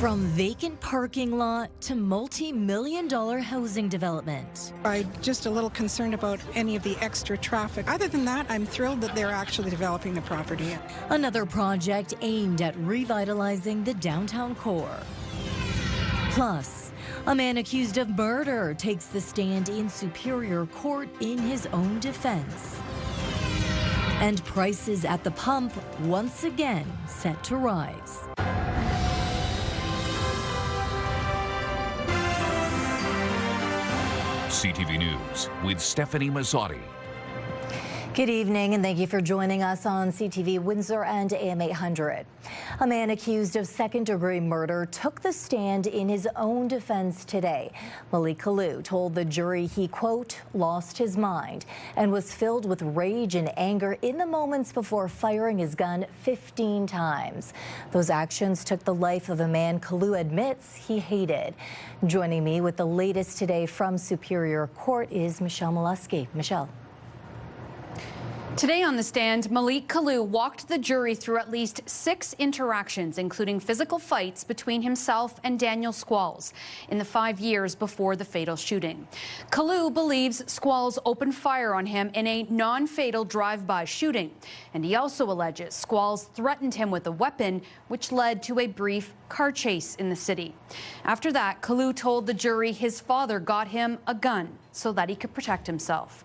From vacant parking lot to multi-million-dollar housing development. I'm just a little concerned about any of the extra traffic. Other than that, I'm thrilled that they're actually developing the property. Another project aimed at revitalizing the downtown core. Plus, a man accused of murder takes the stand in Superior Court in his own defense. And prices at the pump once again set to rise. CTV News with Stefanie Masotti. Good evening and thank you for joining us on CTV Windsor and AM 800. A man accused of second-degree murder took the stand in his own defense today. Malik Kalu told the jury he, quote, lost his mind and was filled with rage and anger in the moments before firing his gun 15 times. Those actions took the life of a man Kalu admits he hated. Joining me with the latest today from Superior Court is Michelle Molesky. Michelle. Today on the stand, Malik Kalu walked the jury through at least 6 interactions, including physical fights between himself and Daniel Squalls in the 5 years before the fatal shooting. Kalu believes Squalls opened fire on him in a non-fatal drive-by shooting, and he also alleges Squalls threatened him with a weapon, which led to a brief car chase in the city. After that, Kalu told the jury his father got him a gun so that he could protect himself.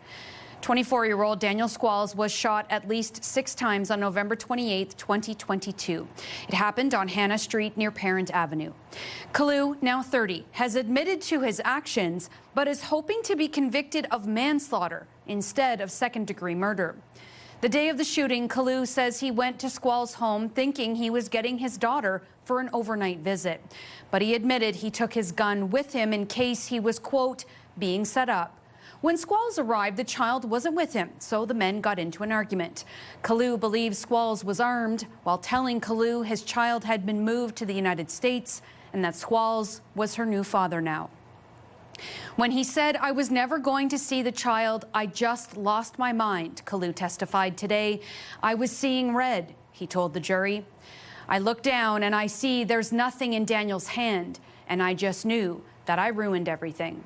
24-year-old Daniel Squalls was shot at least 6 times on November 28, 2022. It happened on Hannah Street near Parent Avenue. Kalu, now 30, has admitted to his actions, but is hoping to be convicted of manslaughter instead of second-degree murder. The day of the shooting, Kalu says he went to Squalls' home thinking he was getting his daughter for an overnight visit. But he admitted he took his gun with him in case he was, quote, being set up. When Squalls arrived, the child wasn't with him, so the men got into an argument. Kalu believes Squalls was armed while telling Kalu his child had been moved to the United States and that Squalls was her new father now. When he said, "I was never going to see the child, I just lost my mind," Kalu testified today. "I was seeing red," he told the jury. "I look down and I see there's nothing in Daniel's hand, and I just knew that I ruined everything."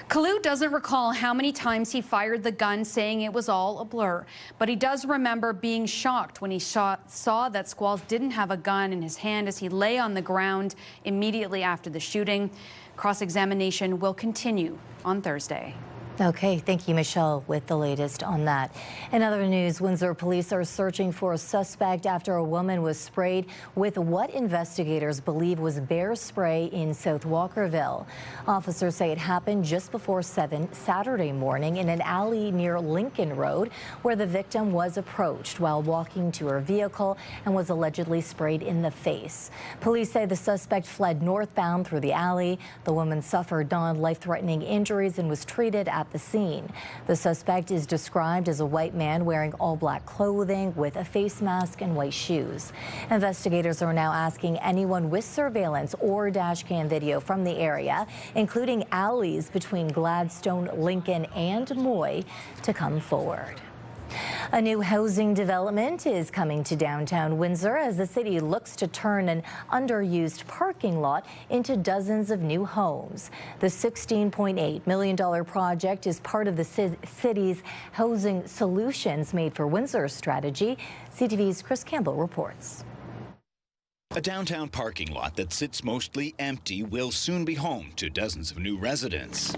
Kalu doesn't recall how many times he fired the gun, saying it was all a blur, but he does remember being shocked when he saw that Squalls didn't have a gun in his hand as he lay on the ground immediately after the shooting. Cross-examination will continue on Thursday. Okay, thank you, Michelle, with the latest on that. In other news, Windsor police are searching for a suspect after a woman was sprayed with what investigators believe was bear spray in South Walkerville. Officers say it happened just before 7 Saturday morning in an alley near Lincoln Road, where the victim was approached while walking to her vehicle and was allegedly sprayed in the face. Police say the suspect fled northbound through the alley. The woman suffered non-life-threatening injuries and was treated at the scene. The suspect is described as a white man wearing all black clothing with a face mask and white shoes. Investigators are now asking anyone with surveillance or dash cam video from the area, including alleys between Gladstone, Lincoln, and Moy, to come forward. A new housing development is coming to downtown Windsor as the city looks to turn an underused parking lot into dozens of new homes. The $16.8 million project is part of the city's Housing Solutions Made for Windsor strategy. CTV's Chris Campbell reports. A downtown parking lot that sits mostly empty will soon be home to dozens of new residents.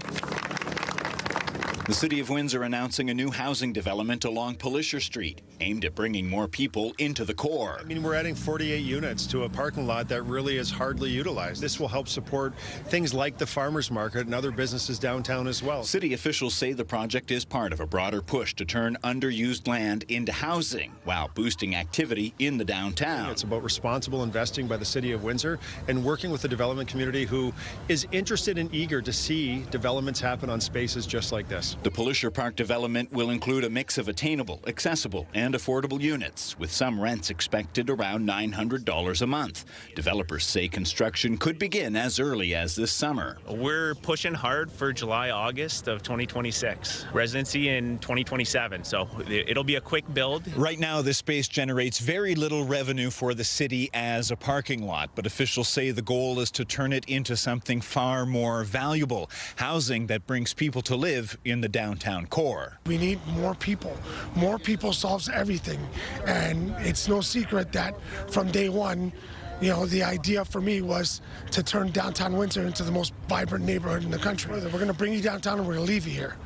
The City of Windsor announcing a new housing development along Polisher Street, aimed at bringing more people into the core. I mean, we're adding 48 units to a parking lot that really is hardly utilized. This will help support things like the farmers market and other businesses downtown as well. City officials say the project is part of a broader push to turn underused land into housing while boosting activity in the downtown. It's about responsible investing by the City of Windsor and working with the development community who is interested and eager to see developments happen on spaces just like this. The Polisher Park development will include a mix of attainable, accessible, and and affordable units, with some rents expected around $900 a month. Developers say construction could begin as early as this summer. We're pushing hard for July, August of 2026. Residency in 2027, so it'll be a quick build. Right now, this space generates very little revenue for the city as a parking lot, but officials say the goal is to turn it into something far more valuable, housing that brings people to live in the downtown core. We need more people. More people solves everything, and it's no secret that from day one, you know, the idea for me was to turn downtown Windsor into the most vibrant neighborhood in the country. We're going to bring you downtown and we're going to leave you here,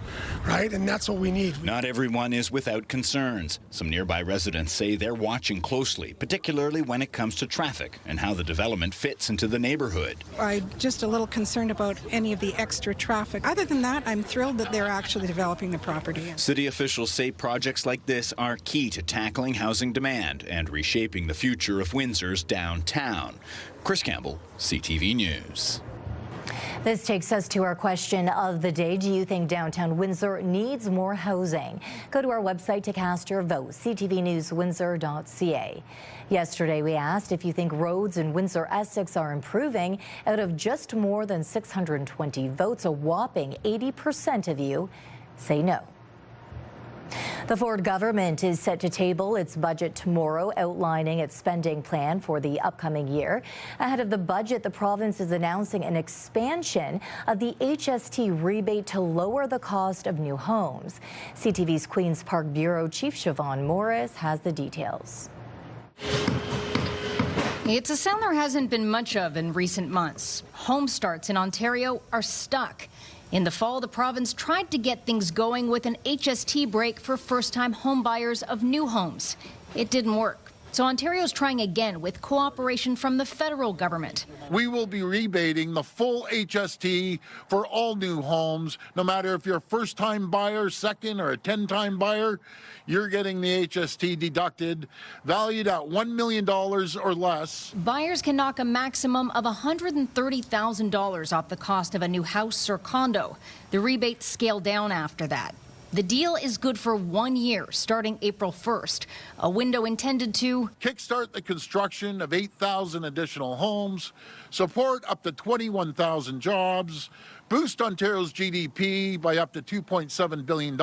right? And that's what we need. Not everyone is without concerns. Some nearby residents say they're watching closely, particularly when it comes to traffic and how the development fits into the neighborhood. I'm just a little concerned about any of the extra traffic. Other than that, I'm thrilled that they're actually developing the property. City officials say projects like this are key to tackling housing demand and reshaping the future of Windsor's downtown. Chris Campbell, CTV News. This takes us to our question of the day. Do you think downtown Windsor needs more housing? Go to our website to cast your vote, ctvnewswindsor.ca. Yesterday, we asked if you think roads in Windsor-Essex are improving. Out of just more than 620 votes, a whopping 80% of you say no. The Ford government is set to table its budget tomorrow, outlining its spending plan for the upcoming year. Ahead of the budget, the province is announcing an expansion of the HST rebate to lower the cost of new homes. CTV's Queen's Park Bureau Chief Siobhan Morris has the details. It's a sound there hasn't been much of in recent months. Home starts in Ontario are stuck. In the fall, the province tried to get things going with an HST break for first-time home buyers of new homes. It didn't work. So Ontario's trying again with cooperation from the federal government. We will be rebating the full HST for all new homes, no matter if you're a first-time buyer, second, or a 10-time buyer. You're getting the HST deducted, valued at $1 million or less. Buyers can knock a maximum of $130,000 off the cost of a new house or condo. The rebates scale down after that. The deal is good for 1 year, starting April 1st, a window intended to kickstart the construction of 8,000 additional homes, support up to 21,000 jobs, boost Ontario's GDP by up to $2.7 billion,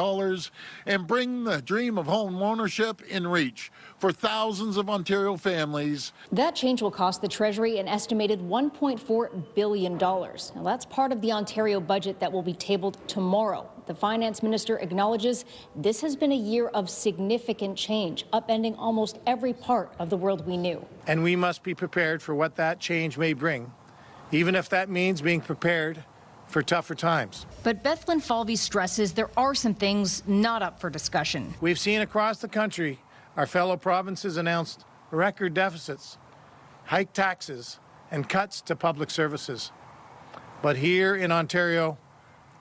and bring the dream of home ownership in reach for thousands of Ontario families. That change will cost the Treasury an estimated $1.4 billion. Now, that's part of the Ontario budget that will be tabled tomorrow. The finance minister acknowledges this has been a year of significant change, upending almost every part of the world we knew. And we must be prepared for what that change may bring, even if that means being prepared for tougher times. But Bethlyn Falvey stresses there are some things not up for discussion. We've seen across the country our fellow provinces announced record deficits, hiked taxes, and cuts to public services. But here in Ontario,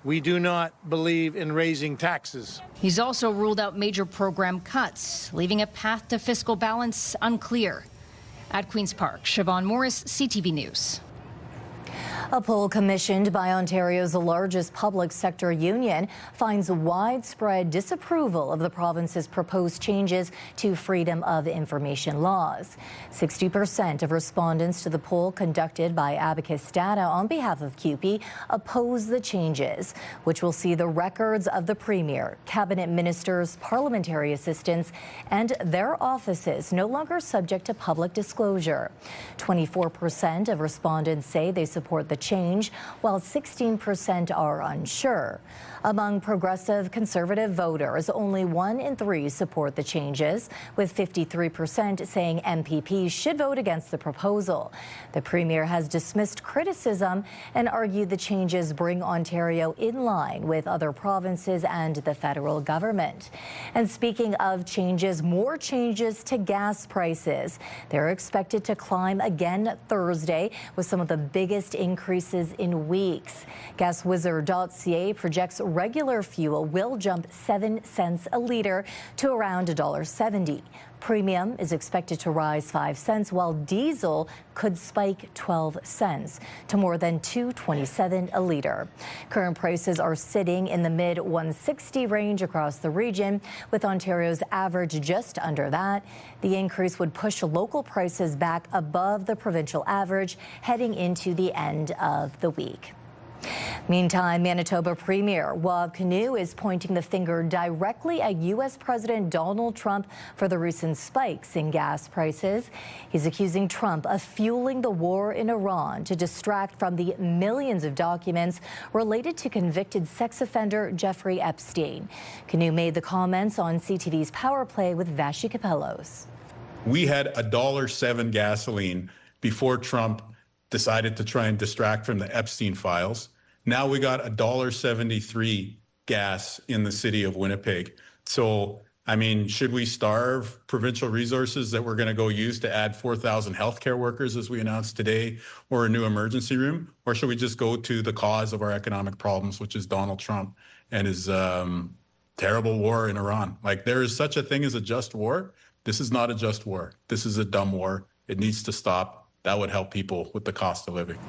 we do not believe in raising taxes. He's also ruled out major program cuts, leaving a path to fiscal balance unclear. At Queen's Park, Siobhan Morris, CTV News. A poll commissioned by Ontario's largest public sector union finds widespread disapproval of the province's proposed changes to freedom of information laws. 60% of respondents to the poll conducted by Abacus Data on behalf of CUPE oppose the changes, which will see the records of the Premier, cabinet ministers, parliamentary assistants, and their offices no longer subject to public disclosure. 24% of respondents say they support the change, while 16% are unsure. Among progressive conservative voters, only 1 in 3 support the changes, with 53% saying MPPs should vote against the proposal. The Premier has dismissed criticism and argued the changes bring Ontario in line with other provinces and the federal government. And speaking of changes, more changes to gas prices. They're expected to climb again Thursday, with some of the biggest increases in weeks. GasWizard.ca projects regular fuel will jump 7 cents a litre to around $1.70. Premium is expected to rise 5 cents, while diesel could spike 12 cents to more than $2.27 a liter. Current prices are sitting in the mid-160 range across the region, with Ontario's average just under that. The increase would push local prices back above the provincial average heading into the end of the week. Meantime, Manitoba Premier Wab Kinew is pointing the finger directly at U.S. President Donald Trump for the recent spikes in gas prices. He's accusing Trump of fueling the war in Iran to distract from the millions of documents related to convicted sex offender Jeffrey Epstein. Kinew made the comments on CTV's Power Play with Vashi Capellos. We had $1.07 gasoline before Trump decided to try and distract from the Epstein files. Now we got $1.73 gas in the city of Winnipeg. So, I mean, should we starve provincial resources that we're going to go use to add 4,000 healthcare workers, as we announced today, or a new emergency room? Or should we just go to the cause of our economic problems, which is Donald Trump and his terrible war in Iran? Like, there is such a thing as a just war. This is not a just war. This is a dumb war. It needs to stop. That would help people with the cost of living.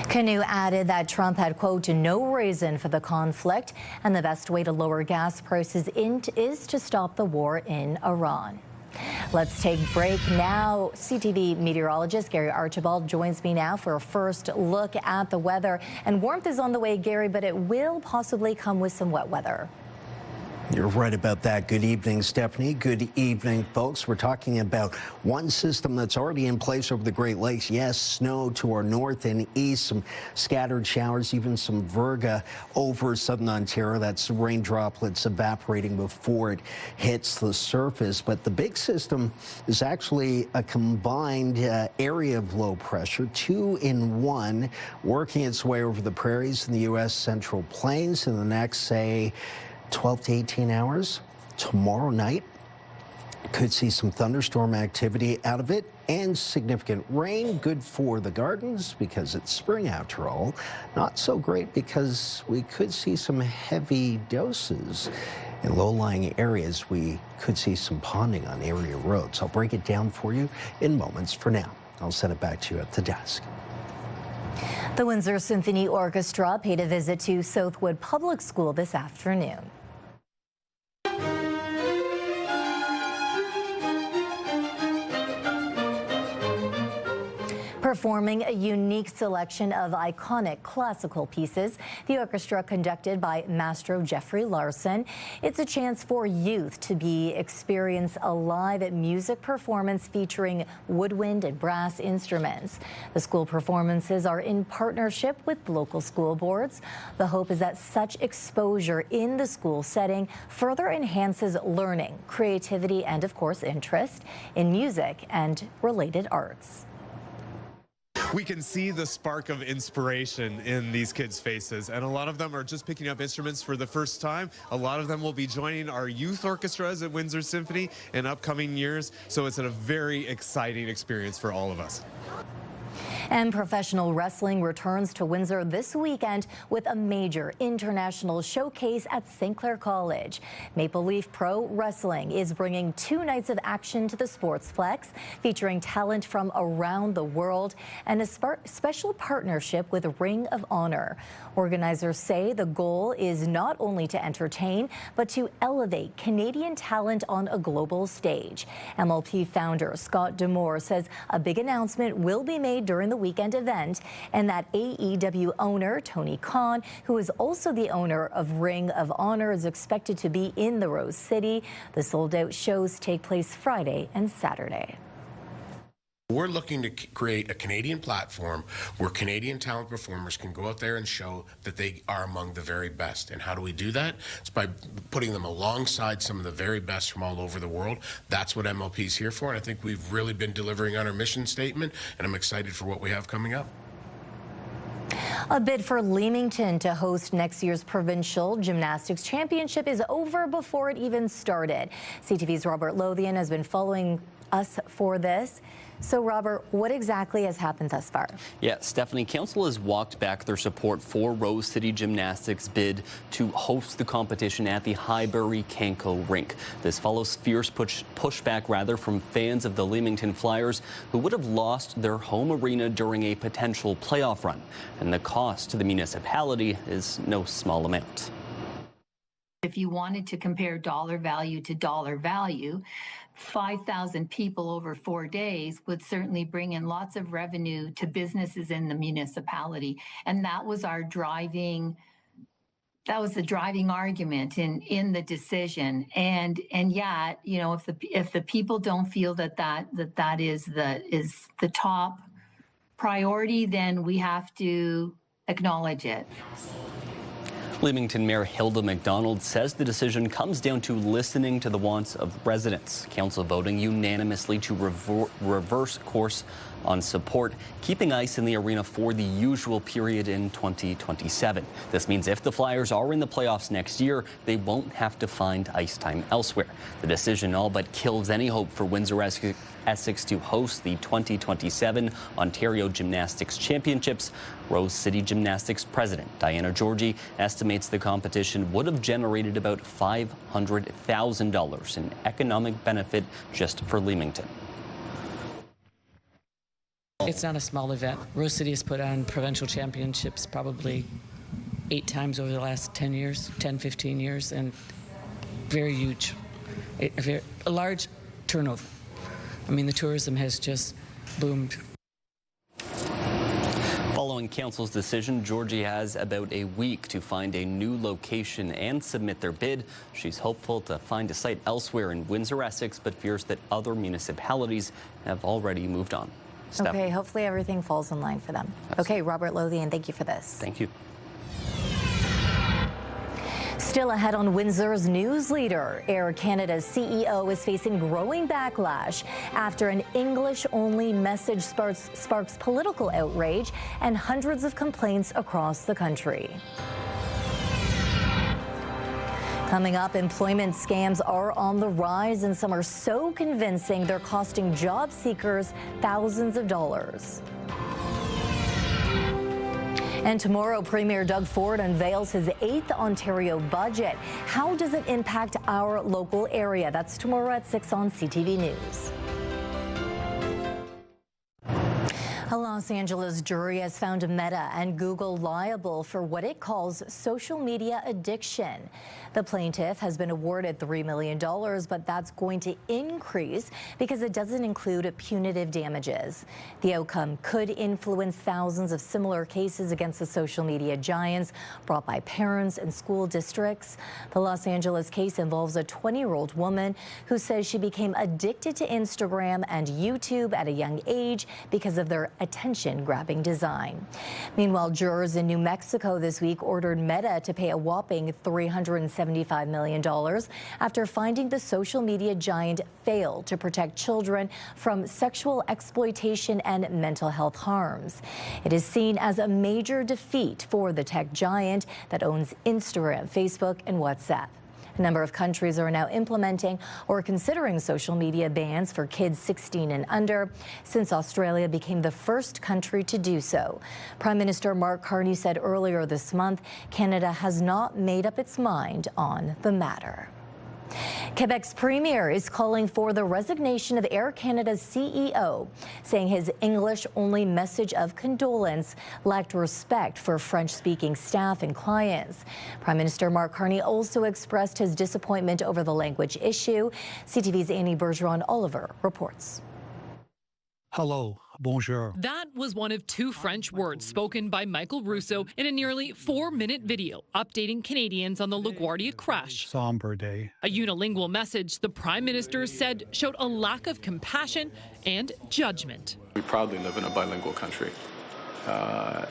Kinew added that Trump had, quote, no reason for the conflict, and the best way to lower gas prices is to stop the war in Iran. Let's take a break now. CTV meteorologist Gary Archibald joins me now for a first look at the weather. And warmth is on the way, Gary, but it will possibly come with some wet weather. You're right about that. Good evening, Stephanie. Good evening, folks. We're talking about one system that's already in place over the Great Lakes. Yes, snow to our north and east, some scattered showers, even some virga over southern Ontario. That's rain droplets evaporating before it hits the surface. But the big system is actually a combined area of low pressure, 2 in 1, working its way over the prairies in the U.S. Central Plains in the next, say, 12 to 18 hours. Tomorrow night, could see some thunderstorm activity out of it and significant rain. Good for the gardens because it's spring after all. Not so great because we could see some heavy doses. In low-lying areas, we could see some ponding on area roads. I'll break it down for you in moments. For now, I'll send it back to you at the desk. The Windsor Symphony Orchestra paid a visit to Southwood Public School this afternoon. Performing a unique selection of iconic classical pieces, the orchestra conducted by Maestro Jeffrey Larson. It's a chance for youth to experience a live music performance featuring woodwind and brass instruments. The school performances are in partnership with local school boards. The hope is that such exposure in the school setting further enhances learning, creativity, and of course interest in music and related arts. We can see the spark of inspiration in these kids' faces, and a lot of them are just picking up instruments for the first time. A lot of them will be joining our youth orchestras at Windsor Symphony in upcoming years, so it's a very exciting experience for all of us. And professional wrestling returns to Windsor this weekend with a major international showcase at St. Clair College. Maple Leaf Pro Wrestling is bringing 2 nights of action to the Sportsplex, featuring talent from around the world and a special partnership with Ring of Honor. Organizers say the goal is not only to entertain, but to elevate Canadian talent on a global stage. MLP founder Scott Demore says a big announcement will be made during the weekend event, and that AEW owner Tony Khan, who is also the owner of Ring of Honor, is expected to be in the Rose City. The sold-out shows take place Friday and Saturday. We're looking to create a Canadian platform where Canadian talent performers can go out there and show that they are among the very best. And how do we do that? It's by putting them alongside some of the very best from all over the world. That's what MLP is here for, and I think we've really been delivering on our mission statement, and I'm excited for what we have coming up. A bid for Leamington to host next year's Provincial Gymnastics Championship is over before it even started. CTV's Robert Lothian has been following us for this. So, Robert, what exactly has happened thus far? Yeah, Stefanie, council has walked back their support for Rose City Gymnastics' bid to host the competition at the Highbury-Canco rink. This follows fierce pushback from fans of the Leamington Flyers, who would have lost their home arena during a potential playoff run. And the cost to the municipality is no small amount. If you wanted to compare dollar value to dollar value, 5,000 people over 4 days would certainly bring in lots of revenue to businesses in the municipality. And that was the driving argument in the decision. And yet, you know, if the people don't feel that is the top priority, then we have to acknowledge it. Leamington Mayor Hilda McDonald says the decision comes down to listening to the wants of residents. Council voting unanimously to reverse course on support, keeping ice in the arena for the usual period in 2027. This means if the Flyers are in the playoffs next year, they won't have to find ice time elsewhere. The decision all but kills any hope for Windsor Essex to host the 2027 Ontario Gymnastics Championships. Rose City Gymnastics President Diana Georgie estimates the competition would have generated about $500,000 in economic benefit just for Leamington. It's not a small event. Rose City has put on provincial championships probably 8 times over the last 10 years, 10, 15 years, and very huge, a large turnover. I mean, the tourism has just boomed. Following council's decision, Georgie has about a week to find a new location and submit their bid. She's hopeful to find a site elsewhere in Windsor, Essex, but fears that other municipalities have already moved on. Okay, hopefully everything falls in line for them. Okay, Robert Lothian, thank you for this. Thank you. Still ahead on Windsor's news leader, Air Canada's CEO is facing growing backlash after an English-only message sparks political outrage and hundreds of complaints across the country. Coming up, employment scams are on the rise, and some are so convincing they're costing job seekers thousands of dollars. And tomorrow, Premier Doug Ford unveils his 8th Ontario budget. How does it impact our local area? That's tomorrow at 6 on CTV News. A Los Angeles jury has found Meta and Google liable for what it calls social media addiction. The plaintiff has been awarded $3 million, but that's going to increase because it doesn't include punitive damages. The outcome could influence thousands of similar cases against the social media giants brought by parents and school districts. The Los Angeles case involves a 20-year-old woman who says she became addicted to Instagram and YouTube at a young age because of their attention-grabbing design. Meanwhile, jurors in New Mexico this week ordered Meta to pay a whopping $375 million after finding the social media giant failed to protect children from sexual exploitation and mental health harms. It is seen as a major defeat for the tech giant that owns Instagram, Facebook, and WhatsApp. A number of countries are now implementing or considering social media bans for kids 16 and under, since Australia became the first country to do so. Prime Minister Mark Carney said earlier this month Canada has not made up its mind on the matter. Quebec's premier is calling for the resignation of Air Canada's CEO, saying his English-only message of condolence lacked respect for French-speaking staff and clients. Prime Minister Mark Carney also expressed his disappointment over the language issue. CTV's Annie Bergeron-Oliver reports. Hello, bonjour. That was one of 2 French words spoken by Michael Rousseau in a nearly 4-minute video updating Canadians on the LaGuardia crash. Somber day. A unilingual message the Prime Minister said showed a lack of compassion and judgment. We proudly live in a bilingual country,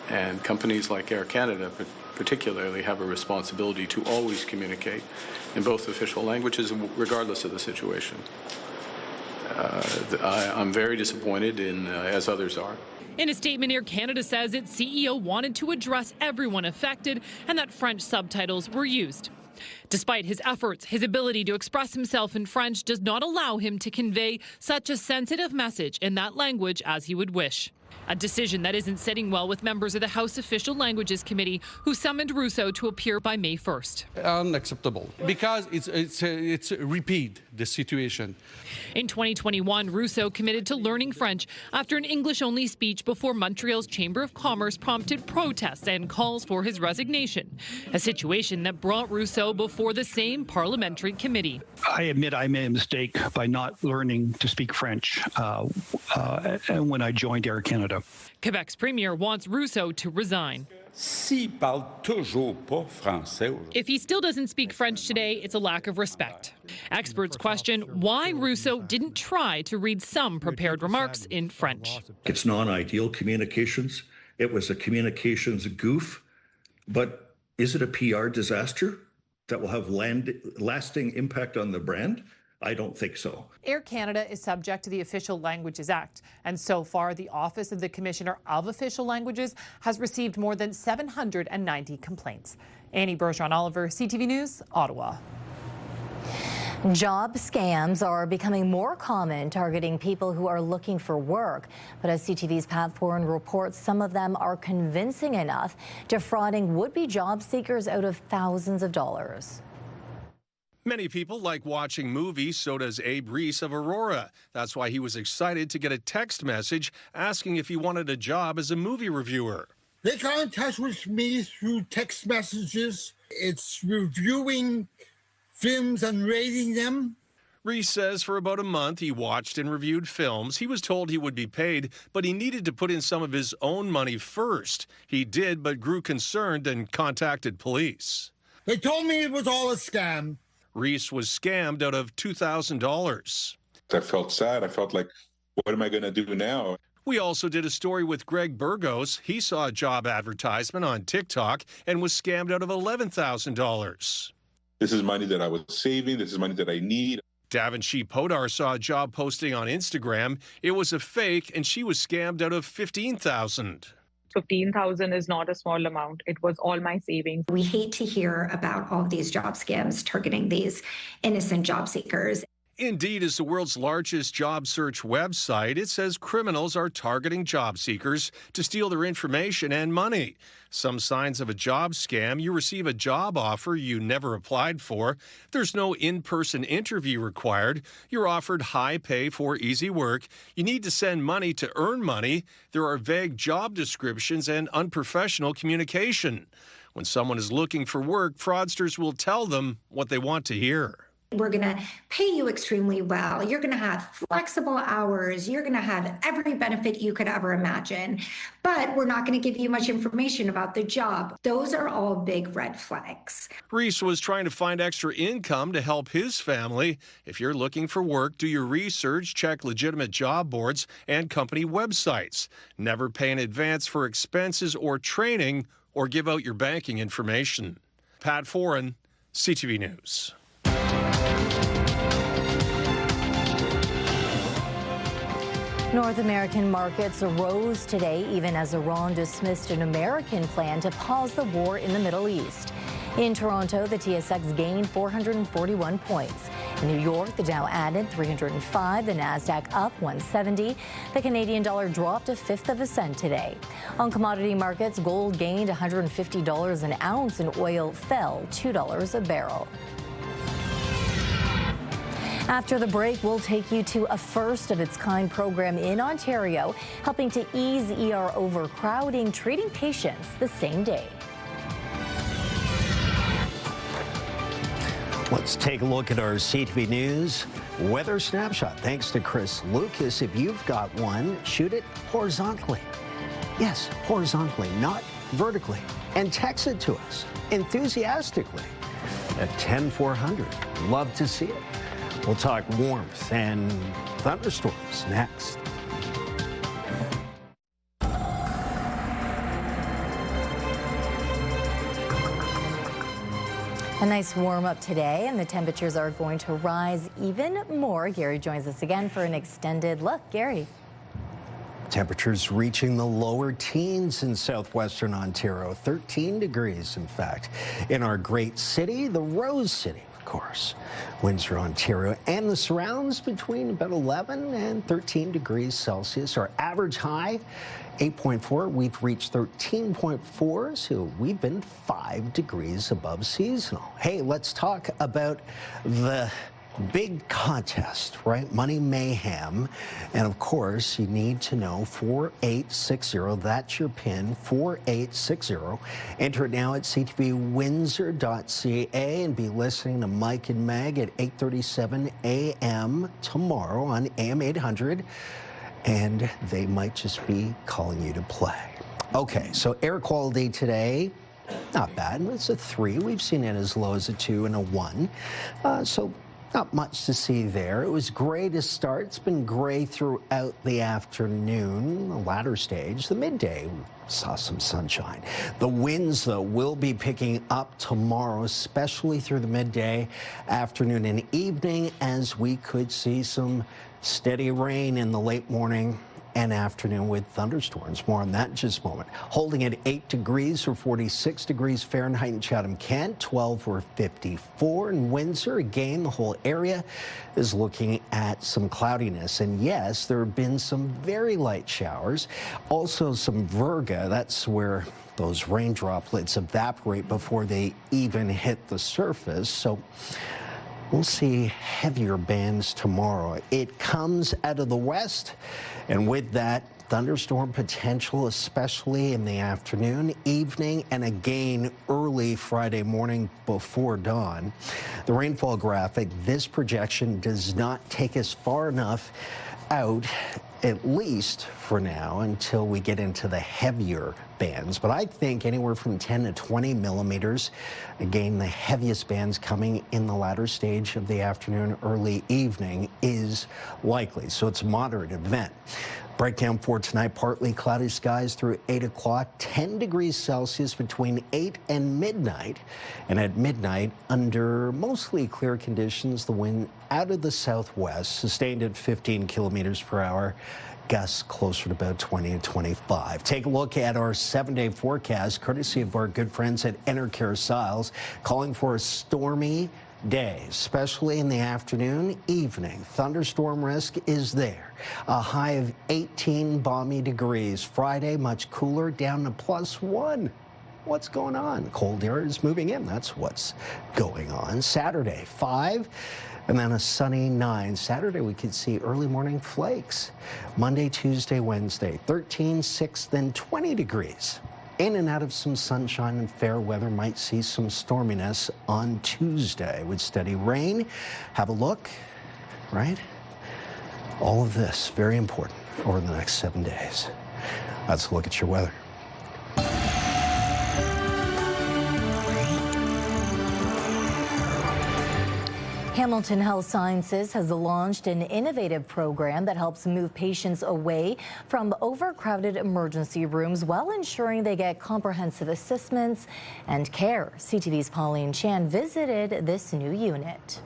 and companies like Air Canada particularly have a responsibility to always communicate in both official languages, regardless of the situation. I'm very disappointed as others are. In a statement, Air Canada says its CEO wanted to address everyone affected and that French subtitles were used. Despite his efforts, his ability to express himself in French does not allow him to convey such a sensitive message in that language as he would wish. A decision that isn't sitting well with members of the House Official Languages Committee, who summoned Russo to appear by May 1st. Unacceptable, because it's repeat the situation. In 2021, Russo committed to learning French after an English-only speech before Montreal's Chamber of Commerce prompted protests and calls for his resignation, a situation that brought Russo before the same parliamentary committee. I admit I made a mistake by not learning to speak French when I joined Air Canada. Quebec's premier wants Russo to resign. If he still doesn't speak French today, it's a lack of respect. Experts question why Russo didn't try to read some prepared remarks in French. It's non-ideal communications. It was a communications goof, but is it a PR disaster that will have lasting impact on the brand? I don't think so. Air Canada is subject to the Official Languages Act, and so far the Office of the Commissioner of Official Languages has received more than 790 complaints. Annie Bergeron-Oliver, CTV News, Ottawa. Job scams are becoming more common, targeting people who are looking for work. But as CTV's Pat Foran reports, some of them are convincing enough, defrauding would-be job seekers out of thousands of dollars. Many people like watching movies, so does Abe Reese of Aurora. That's why he was excited to get a text message asking if he wanted a job as a movie reviewer. They got in touch with me through text messages. It's reviewing films and rating them. Reese says for about a month he watched and reviewed films. He was told he would be paid, but he needed to put in some of his own money first. He did, but grew concerned and contacted police. They told me it was all a scam. Reese was scammed out of $2,000. I felt sad. I felt like, what am I going to do now? We also did a story with Greg Burgos. He saw a job advertisement on TikTok and was scammed out of $11,000. This is money that I was saving. This is money that I need. Davonshee Podar saw a job posting on Instagram. It was a fake, and she was scammed out of $15,000. $15,000 is not a small amount. It was all my savings. We hate to hear about all of these job scams targeting these innocent job seekers. Indeed is the world's largest job search website. It says criminals are targeting job seekers to steal their information and money. Some signs of a job scam: you receive a job offer you never applied for. There's no in-person interview required. You're offered high pay for easy work. You need to send money to earn money. There are vague job descriptions and unprofessional communication. When someone is looking for work, fraudsters will tell them what they want to hear. We're going to pay you extremely well. You're going to have flexible hours. You're going to have every benefit you could ever imagine. But we're not going to give you much information about the job. Those are all big red flags. Reese was trying to find extra income to help his family. If you're looking for work, do your research, check legitimate job boards and company websites. Never pay in advance for expenses or training, or give out your banking information. Pat Foran, CTV News. North American markets rose today, even as Iran dismissed an American plan to pause the war in the Middle East. In Toronto, the TSX gained 441 points. In New York, the Dow added 305, the Nasdaq up 170. The Canadian dollar dropped a fifth of a cent today. On commodity markets, gold gained $150 an ounce and oil fell $2 a barrel. After the break, we'll take you to a first-of-its-kind program in Ontario, helping to ease ER overcrowding, treating patients the same day. Let's take a look at our CTV News weather snapshot. Thanks to Chris Lucas. If you've got one, shoot it horizontally. Yes, horizontally, not vertically. And text it to us enthusiastically at 10400. Love to see it. We'll talk warmth and thunderstorms next. A nice warm up today, and the temperatures are going to rise even more. Gary joins us again for an extended look. Gary. Temperatures reaching the lower teens in southwestern Ontario, 13 degrees, in fact. In our great city, the Rose City, of course, Windsor, Ontario, and the surrounds between about 11 and 13 degrees Celsius. Our average high, 8.4. We've reached 13.4, so we've been 5 degrees above seasonal. Hey, let's talk about the big contest, right? Money Mayhem. And of course, you need to know 4860. That's your PIN, 4860. Enter it now at ctvwindsor.ca and be listening to Mike and Meg at 8:37 a.m. tomorrow on AM 800. And they might just be calling you to play. Okay, so air quality today, not bad. It's a 3. We've seen it as low as a 2 and a 1. So not much to see there. It was gray to start. It's been gray throughout the afternoon, the latter stage. The midday, we saw some sunshine. The winds, though, will be picking up tomorrow, especially through the midday, afternoon, and evening, as we could see some steady rain in the late morning and afternoon with thunderstorms. More on that in just a moment. Holding at 8 degrees or 46 degrees Fahrenheit in Chatham-Kent, 12 or 54 in Windsor. Again, the whole area is looking at some cloudiness. And yes, there have been some very light showers. Also some virga. That's where those rain droplets evaporate before they even hit the surface. So we'll see heavier bands tomorrow. It comes out of the west, and with that, thunderstorm potential, especially in the afternoon, evening, and again early Friday morning before dawn. The rainfall graphic, this projection does not take us far enough out, at least for now, until we get into the heavier bands. But I think anywhere from 10 to 20 millimeters. Again, the heaviest bands coming in the latter stage of the afternoon, early evening is likely. So it's a moderate event. Breakdown for tonight, partly cloudy skies through 8 o'clock, 10 degrees Celsius between 8 and midnight. And at midnight, under mostly clear conditions, the wind out of the southwest, sustained at 15 kilometers per hour. Gusts closer to about 20 and 25. Take a look at our 7-day forecast, courtesy of our good friends at hairstyles, calling for a stormy day, especially in the afternoon, evening. Thunderstorm risk is there. A high of 18 balmy degrees. Friday, much cooler, down to +1. What's going on? Cold air is moving in. That's what's going on. Saturday, 5. And then a sunny 9. Saturday, we could see early morning flakes. Monday, Tuesday, Wednesday, 13, 6, then 20 degrees. In and out of some sunshine and fair weather. Might see some storminess on Tuesday with steady rain. Have a look, right? All of this, very important, over the next 7 days. Let's look at your weather. Hamilton Health Sciences has launched an innovative program that helps move patients away from overcrowded emergency rooms while ensuring they get comprehensive assessments and care. CTV's Pauline Chan visited this new unit.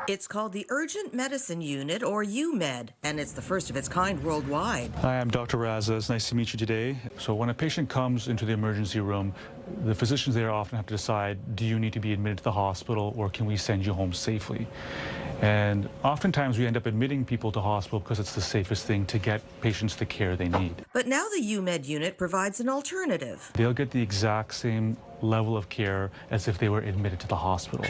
It's called the Urgent Medicine Unit, or UMed, and it's the first of its kind worldwide. Hi, I'm Dr. Raza. It's nice to meet you today. So when a patient comes into the emergency room, the physicians there often have to decide, do you need to be admitted to the hospital or can we send you home safely? And oftentimes we end up admitting people to hospital because it's the safest thing to get patients the care they need. But now the UMed unit provides an alternative. They'll get the exact same level of care as if they were admitted to the hospital.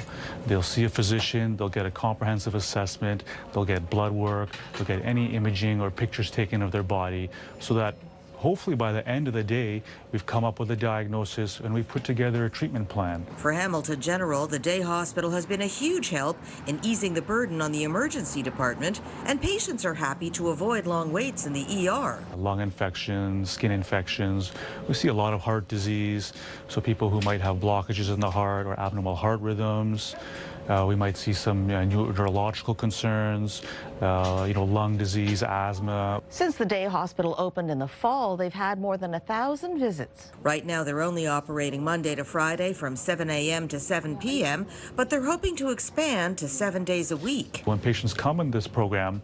They'll see a physician, they'll get a comprehensive assessment, they'll get blood work, they'll get any imaging or pictures taken of their body, so that hopefully by the end of the day, we've come up with a diagnosis and we've put together a treatment plan. For Hamilton General, the day hospital has been a huge help in easing the burden on the emergency department, and patients are happy to avoid long waits in the ER. Lung infections, skin infections. We see a lot of heart disease, so people who might have blockages in the heart or abnormal heart rhythms. We might see some neurological concerns, lung disease, asthma. Since the day hospital opened in the fall, they've had more than 1,000 visits. Right now, they're only operating Monday to Friday from 7 a.m. to 7 p.m., but they're hoping to expand to 7 days a week. When patients come in this program,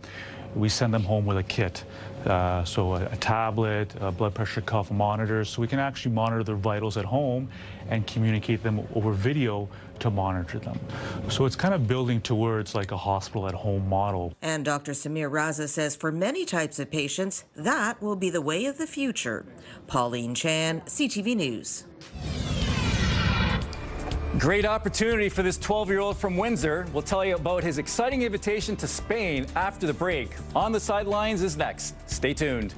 we send them home with a kit So a tablet, a blood pressure cuff monitors, so we can actually monitor their vitals at home and communicate them over video to monitor them. So it's kind of building towards like a hospital at home model. And Dr. Samir Raza says for many types of patients, that will be the way of the future. Pauline Chan, CTV News. Great opportunity for this 12-year-old from Windsor. We'll tell you about his exciting invitation to Spain after the break. On the Sidelines is next. Stay tuned.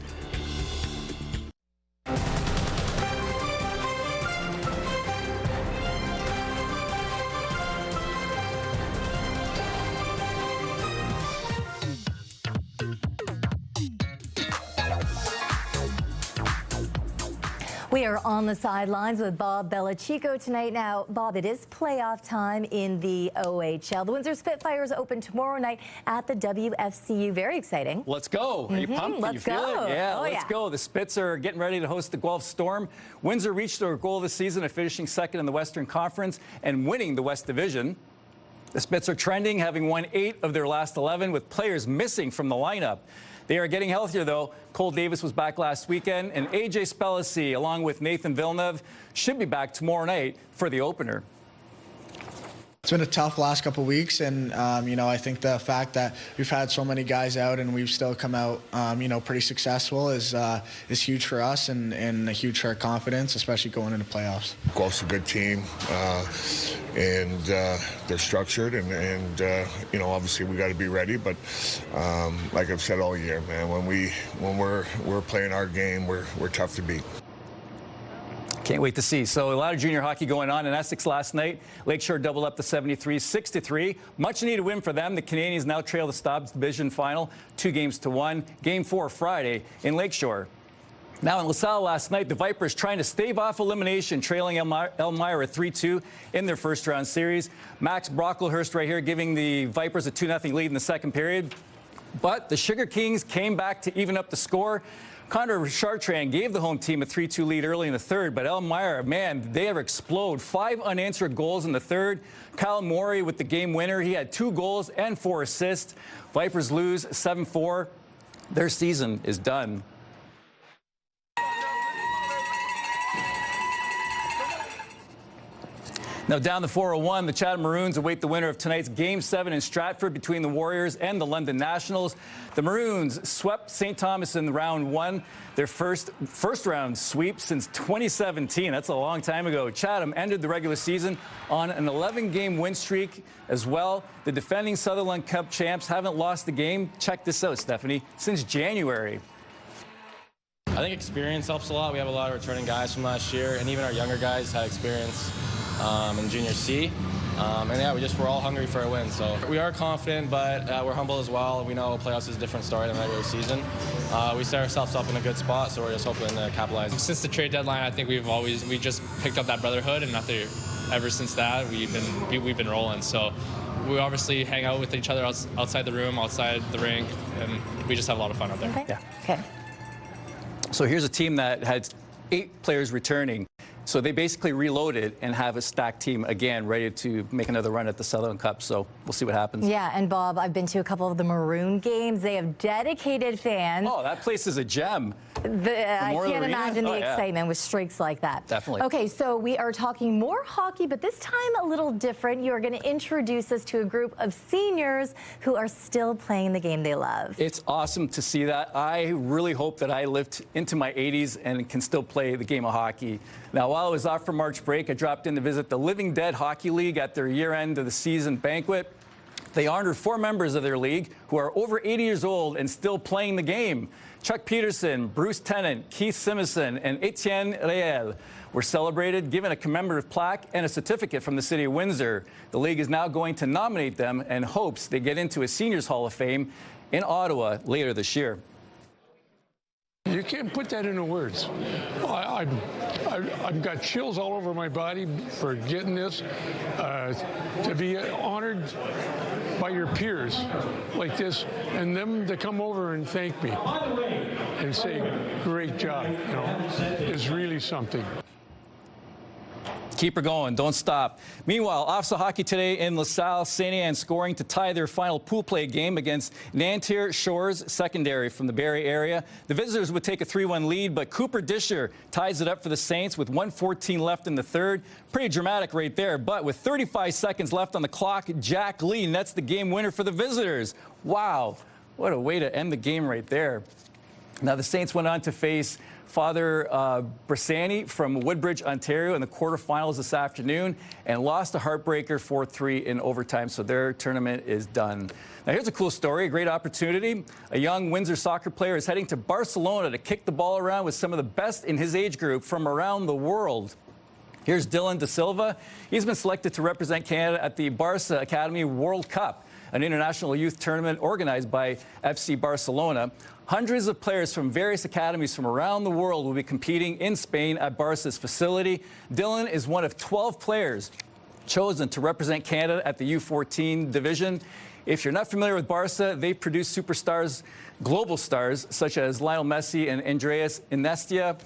We are on the sidelines with Bob Belichico tonight. Now, Bob, it is playoff time in the OHL. The Windsor Spitfires open tomorrow night at the WFCU. Very exciting. Let's go. Are you pumped? Can you feel it? Yeah, let's go. The Spits are getting ready to host the Guelph Storm. Windsor reached their goal this season of finishing second in the Western Conference and winning the West Division. The Spits are trending, having won 8 of their last 11 with players missing from the lineup. They are getting healthier, though. Cole Davis was back last weekend, and A.J. Spellacy, along with Nathan Villeneuve, should be back tomorrow night for the opener. It's been a tough last couple of weeks, and I think the fact that we've had so many guys out and we've still come out, pretty successful is huge for us and huge for our confidence, especially going into playoffs. Guelph's a good team, and they're structured, and obviously we got to be ready. But like I've said all year, man, when we're playing our game, we're tough to beat. Can't wait to see. So a lot of junior hockey going on in Essex last night. Lakeshore doubled up to 73, 6-3. Much needed win for them. The Canadians now trail the Stobbs Division final 2-1. Game 4 Friday in Lakeshore. Now in LaSalle last night, the Vipers trying to stave off elimination, trailing Elmira 3-2 in their first round series. Max Brocklehurst right here giving the Vipers a 2-0 lead in the second period. But the Sugar Kings came back to even up the score. Connor Chartrand gave the home team a 3-2 lead early in the third, but Elmira, man, they ever explode. 5 unanswered goals in the third. Kyle Morey with the game winner. He had 2 goals and 4 assists. Vipers lose 7-4. Their season is done. Now down the 401, the Chatham Maroons await the winner of tonight's Game 7 in Stratford between the Warriors and the London Nationals. The Maroons swept St. Thomas in round 1, their first round sweep since 2017. That's a long time ago. Chatham ended the regular season on an 11-game win streak as well. The defending Sutherland Cup champs haven't lost the game. Check this out, Stefanie, since January. I think experience helps a lot. We have a lot of returning guys from last year, and even our younger guys had experience in Junior C. And yeah, we're all hungry for a win. So we are confident, but we're humble as well. We know playoffs is a different story than regular season. We set ourselves up in a good spot, so we're just hoping to capitalize. Since the trade deadline, I think we just picked up that brotherhood, and ever since that, we've been rolling. So we obviously hang out with each other outside the room, outside the rink, and we just have a lot of fun out there. Okay. Yeah. Okay. So here's a team that had 8 players returning. So they basically reloaded and have a stacked team again, ready to make another run at the Sutherland Cup. So we'll see what happens. Yeah, and Bob, I've been to a couple of the Maroon games. They have dedicated fans. Oh, that place is a gem. I can't imagine the excitement with streaks like that. Definitely. Okay, so we are talking more hockey, but this time a little different. You are going to introduce us to a group of seniors who are still playing the game they love. It's awesome to see that. I really hope that I lived into my 80s and can still play the game of hockey. Now, while I was off for March break, I dropped in to visit the Living Dead Hockey League at their year-end of the season banquet. They honored 4 members of their league who are over 80 years old and still playing the game. Chuck Peterson, Bruce Tennant, Keith Simison, and Etienne Réel were celebrated, given a commemorative plaque and a certificate from the city of Windsor. The league is now going to nominate them and hopes they get into a Seniors Hall of Fame in Ottawa later this year. You can't put that into words. I've got chills all over my body for getting this. To be honored by your peers like this, and them to come over and thank me and say, great job, is really something. Keep her going. Don't stop. Meanwhile, OFSA hockey today in LaSalle. St. Anne scoring to tie their final pool play game against Nantier Shores Secondary from the Barrie area. The visitors would take a 3-1 lead, but Cooper Disher ties it up for the Saints with 1:14 left in the third. Pretty dramatic right there, but with 35 seconds left on the clock, Jack Lee nets the game winner for the visitors. Wow, what a way to end the game right there. Now, the Saints went on to face Father Bressani from Woodbridge, Ontario in the quarterfinals this afternoon and lost a heartbreaker 4-3 in overtime, so their tournament is done. Now, here's a cool story, a great opportunity. A young Windsor soccer player is heading to Barcelona to kick the ball around with some of the best in his age group from around the world. Here's Dylan Da Silva. He's been selected to represent Canada at the Barca Academy World Cup, an international youth tournament organized by FC Barcelona. Hundreds of players from various academies from around the world will be competing in Spain at Barca's facility. Dylan is one of 12 players chosen to represent Canada at the U14 division. If you're not familiar with Barca, they produce superstars, global stars, such as Lionel Messi and Andreas Iniesta.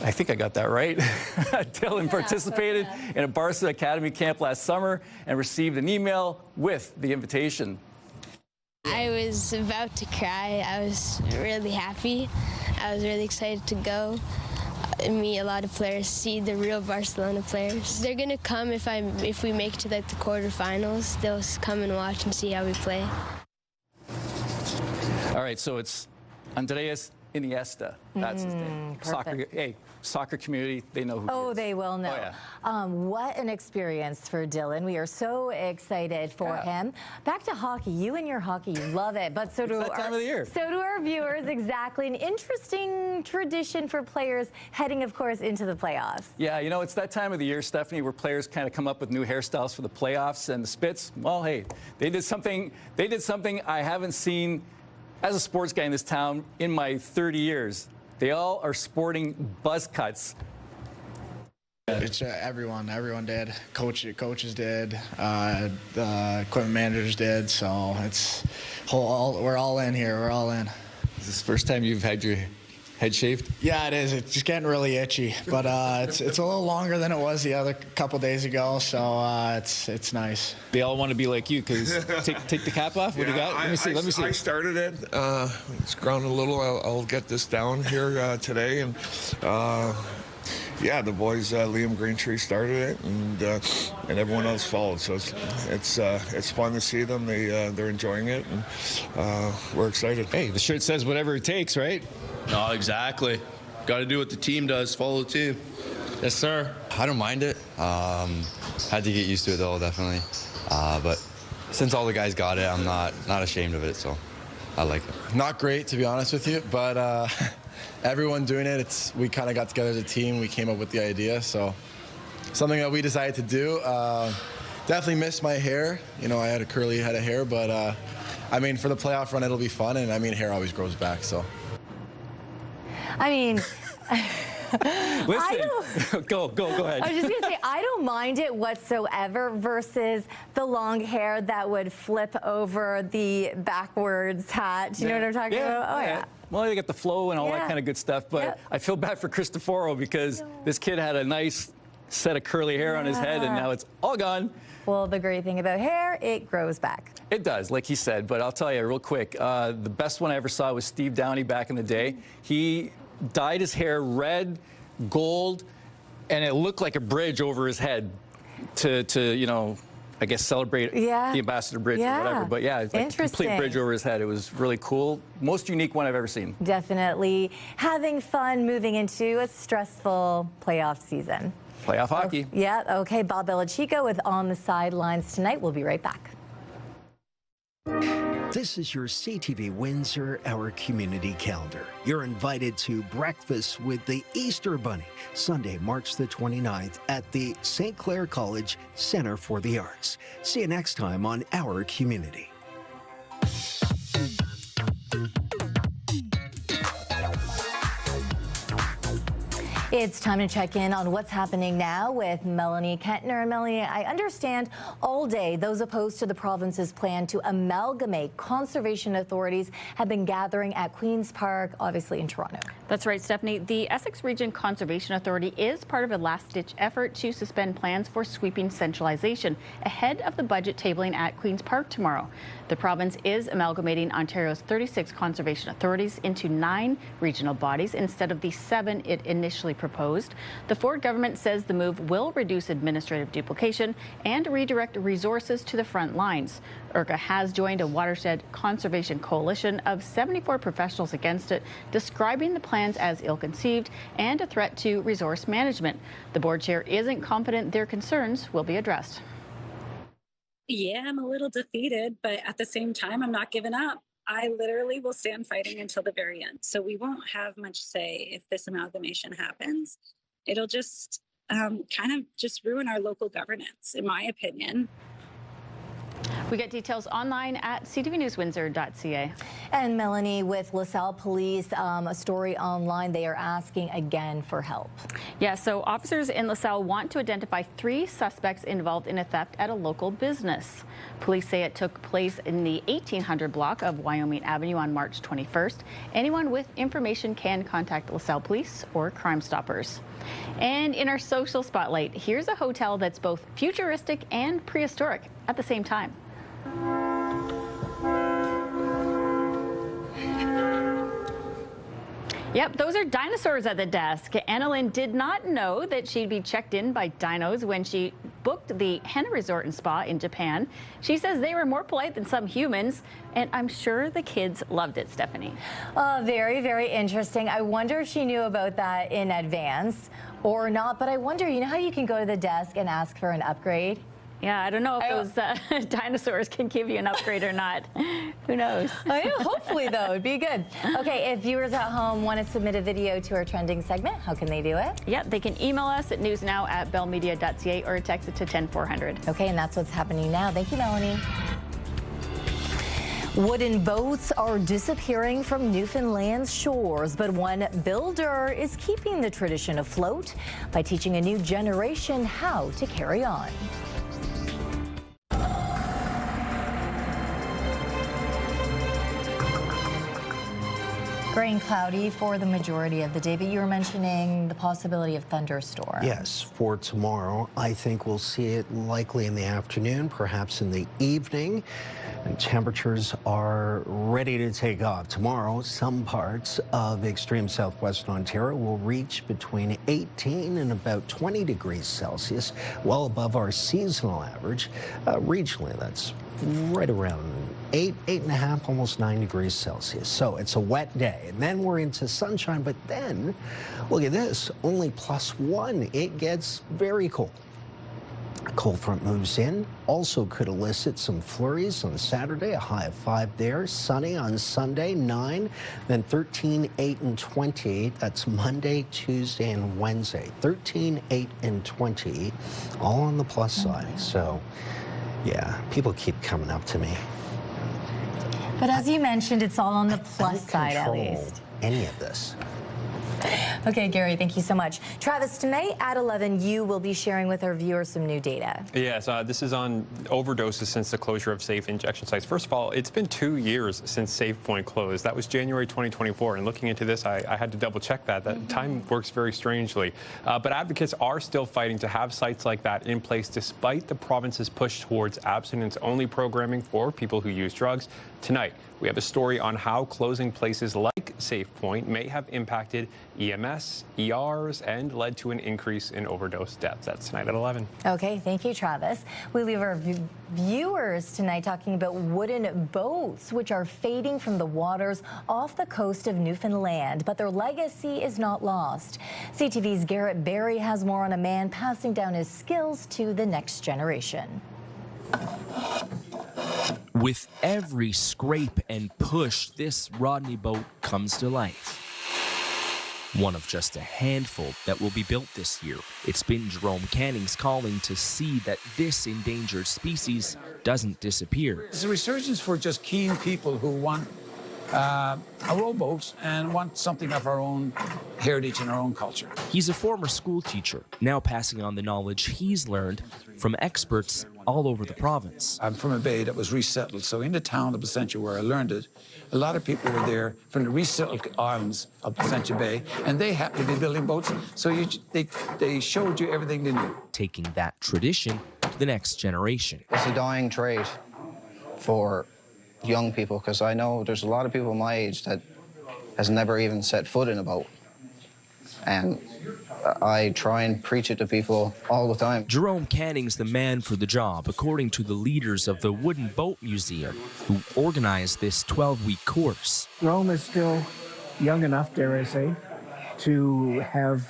I think I got that right. Dylan participated in a Barca Academy camp last summer and received an email with the invitation. I was about to cry. I was really happy. I was really excited to go and meet a lot of players, see the real Barcelona players. They're gonna come if we make it to like the quarterfinals. They'll come and watch and see how we play. All right, so it's Andreas Iniesta. That's his name. Soccer community, they know who he is. They will know. Oh, yeah. What an experience for Dylan. We are so excited for him. Back to hockey. You and your hockey, you love it, but so do that time of the year. So do our viewers. Exactly. An interesting tradition for players heading, of course, into the playoffs. Yeah, you know, it's that time of the year, Stephanie, where players kind of come up with new hairstyles for the playoffs, and the Spits, well, hey, they did something I haven't seen as a sports guy in this town in my 30 years. They all are sporting buzz cuts. It's everyone did. Coaches did. The equipment managers did. So we're all in here. We're all in. Is this the first time you've had your head shaved? Yeah, it is. It's just getting really itchy, but it's a little longer than it was the other couple days ago. So it's nice. They all want to be like you, because take the cap off. What do you got? Let me see. I started it. It's ground a little. I'll get this down here today, and yeah, the boys, Liam Greentree started it, and everyone else followed. So it's fun to see them. They're enjoying it, and we're excited. Hey, the shirt says whatever it takes, right? No, exactly. Got to do what the team does. Follow the team. Yes, sir. I don't mind it. Had to get used to it though, definitely. But since all the guys got it, I'm not ashamed of it, so I like it. Not great, to be honest with you, but everyone doing it. We kind of got together as a team. We came up with the idea, so something that we decided to do. Definitely missed my hair. You know, I had a curly head of hair, but I mean, for the playoff run, it'll be fun, and I mean, hair always grows back, so. I mean, listen, go ahead. I was just going to say, I don't mind it whatsoever versus the long hair that would flip over the backwards hat. Do you know what I'm talking about? Oh, yeah. Well, you get the flow and all that kind of good stuff, but I feel bad for Cristoforo because this kid had a nice set of curly hair on his head, and now it's all gone. Well, the great thing about hair, it grows back. It does, like he said, but I'll tell you real quick, the best one I ever saw was Steve Downey back in the day. He dyed his hair red, gold, and it looked like a bridge over his head to you know, I guess celebrate the Ambassador Bridge or whatever. But yeah, it's like a complete bridge over his head. It was really cool. Most unique one I've ever seen. Definitely having fun moving into a stressful playoff season. Playoff hockey. Yeah, okay. Bob Belichico with On the Sidelines tonight. We'll be right back. This is your CTV Windsor, our community calendar. You're invited to breakfast with the Easter Bunny, Sunday, March the 29th at the St. Clair College Center for the Arts. See you next time on Our Community. It's time to check in on what's happening now with Melanie Kentner. Melanie, I understand all day those opposed to the province's plan to amalgamate conservation authorities have been gathering at Queen's Park, obviously in Toronto. That's right, Stephanie. The Essex Region Conservation Authority is part of a last-ditch effort to suspend plans for sweeping centralization ahead of the budget tabling at Queen's Park tomorrow. The province is amalgamating Ontario's 36 conservation authorities into 9 regional bodies instead of the 7 it initially proposed. The Ford government says the move will reduce administrative duplication and redirect resources to the front lines. IRCA has joined a watershed conservation coalition of 74 professionals against it, describing the plans as ill-conceived and a threat to resource management. The board chair isn't confident their concerns will be addressed. Yeah, I'm a little defeated, but at the same time, I'm not giving up. I literally will stand fighting until the very end. So we won't have much say if this amalgamation happens. It'll just kind of just ruin our local governance, in my opinion. We get details online at ctvnewswindsor.ca. And Melanie, with LaSalle Police, a story online, they are asking again for help. Yeah, so officers in LaSalle want to identify 3 suspects involved in a theft at a local business. Police say it took place in the 1800 block of Wyoming Avenue on March 21st. Anyone with information can contact LaSalle Police or Crime Stoppers. And in our social spotlight, here's a hotel that's both futuristic and prehistoric at the same time. Yep, those are dinosaurs at the desk. Annalyn did not know that she'd be checked in by dinos when she booked the Henna Resort and Spa in Japan. She says they were more polite than some humans, and I'm sure the kids loved it, Stefanie. Very, very interesting. I wonder if she knew about that in advance or not, but I wonder, you know how you can go to the desk and ask for an upgrade? Yeah, I don't know if those dinosaurs can give you an upgrade or not. Who knows? I know, hopefully, though, it'd be good. Okay, if viewers at home want to submit a video to our trending segment, how can they do it? Yeah, they can email us at newsnow@bellmedia.ca or text it to 10400. Okay, and that's what's happening now. Thank you, Melanie. Wooden boats are disappearing from Newfoundland's shores, but one builder is keeping the tradition afloat by teaching a new generation how to carry on. Gray and cloudy for the majority of the day, but you were mentioning the possibility of thunderstorms. Yes, for tomorrow. I think we'll see it likely in the afternoon, perhaps in the evening. And temperatures are ready to take off. Tomorrow, some parts of extreme southwestern Ontario will reach between 18 and about 20 degrees Celsius, well above our seasonal average. Regionally, that's right around 8.5, almost 9 degrees Celsius. So it's a wet day. And then we're into sunshine, but then, look at this, only +1. It gets very cold. A cold front moves in, also could elicit some flurries on Saturday, a high of 5 there. Sunny on Sunday, 9, then 13, 8, and 28. That's Monday, Tuesday, and Wednesday. 13, 8, and 20, all on the plus side. So, yeah, people keep coming up to me. But as you mentioned, it's all on the plus side, at least. Any of this. Okay, Gary, thank you so much. Travis, tonight at 11, you will be sharing with our viewers some new data. Yes, this is on overdoses since the closure of safe injection sites. First of all, it's been 2 years since SafePoint closed. That was January 2024. And looking into this, I had to double check that. That time works very strangely. But advocates are still fighting to have sites like that in place despite the province's push towards abstinence-only programming for people who use drugs. Tonight, we have a story on how closing places like SafePoint may have impacted EMS, ERs, and led to an increase in overdose deaths. That's tonight at 11. Okay, thank you, Travis. We leave our viewers tonight talking about wooden boats, which are fading from the waters off the coast of Newfoundland, but their legacy is not lost. CTV's Garrett Berry has more on a man passing down his skills to the next generation. With every scrape and push, this Rodney boat comes to life. One of just a handful that will be built this year. It's been Jerome Canning's calling to see that this endangered species doesn't disappear. It's a resurgence for just keen people who want a rowboat and want something of our own heritage and our own culture. He's a former school teacher, now passing on the knowledge he's learned from experts all over the province. I'm from a bay that was resettled, so in the town of Placentia where I learned it, a lot of people were there from the resettled islands of Placentia Bay, and they happened to be building boats, so they showed you everything they knew. Taking that tradition to the next generation. It's a dying trade for young people, because I know there's a lot of people my age that has never even set foot in a boat. And I try and preach it to people all the time. Jerome Canning's the man for the job, according to the leaders of the Wooden Boat Museum, who organized this 12-week course. Jerome is still young enough, dare I say, to have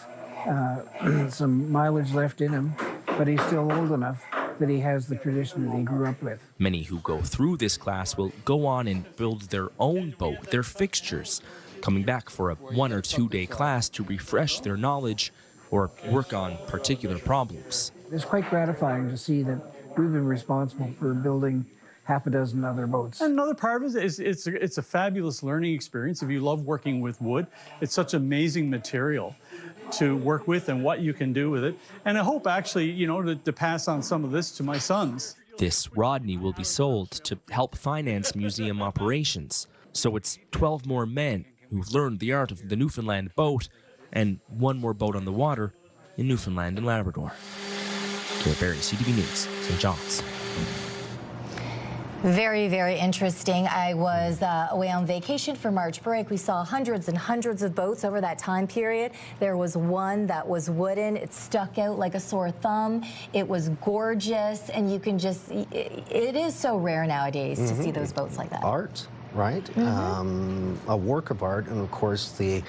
some mileage left in him, but he's still old enough that he has the tradition that he grew up with. Many who go through this class will go on and build their own boat, their fixtures, coming back for a 1 or 2 day class to refresh their knowledge or work on particular problems. It's quite gratifying to see that we've been responsible for building half a dozen other boats. And another part of it is it's a fabulous learning experience. If you love working with wood, it's such amazing material to work with and what you can do with it. And I hope actually, you know, to pass on some of this to my sons. This Rodney will be sold to help finance museum operations. So it's 12 more men who've learned the art of the Newfoundland boat and 1 more boat on the water in Newfoundland and Labrador. Garrett Berry, CTV News, St. John's. Very, very interesting. I was away on vacation for March break. We saw hundreds and hundreds of boats over that time period. There was one that was wooden. It stuck out like a sore thumb. It was gorgeous, and you can just, it is so rare nowadays to see those boats like that. Art, right? A work of art, and of course the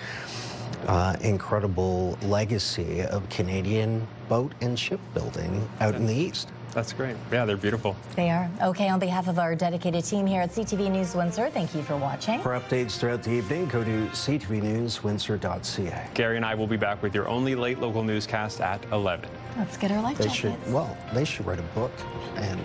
incredible legacy of Canadian boat and shipbuilding out in the East. That's great. Yeah, they're beautiful. They are. Okay, on behalf of our dedicated team here at CTV News Windsor, thank you for watching. For updates throughout the evening, go to ctvnewswindsor.ca. Gary and I will be back with your only late local newscast at 11. Let's get our life jackets. They should write a book and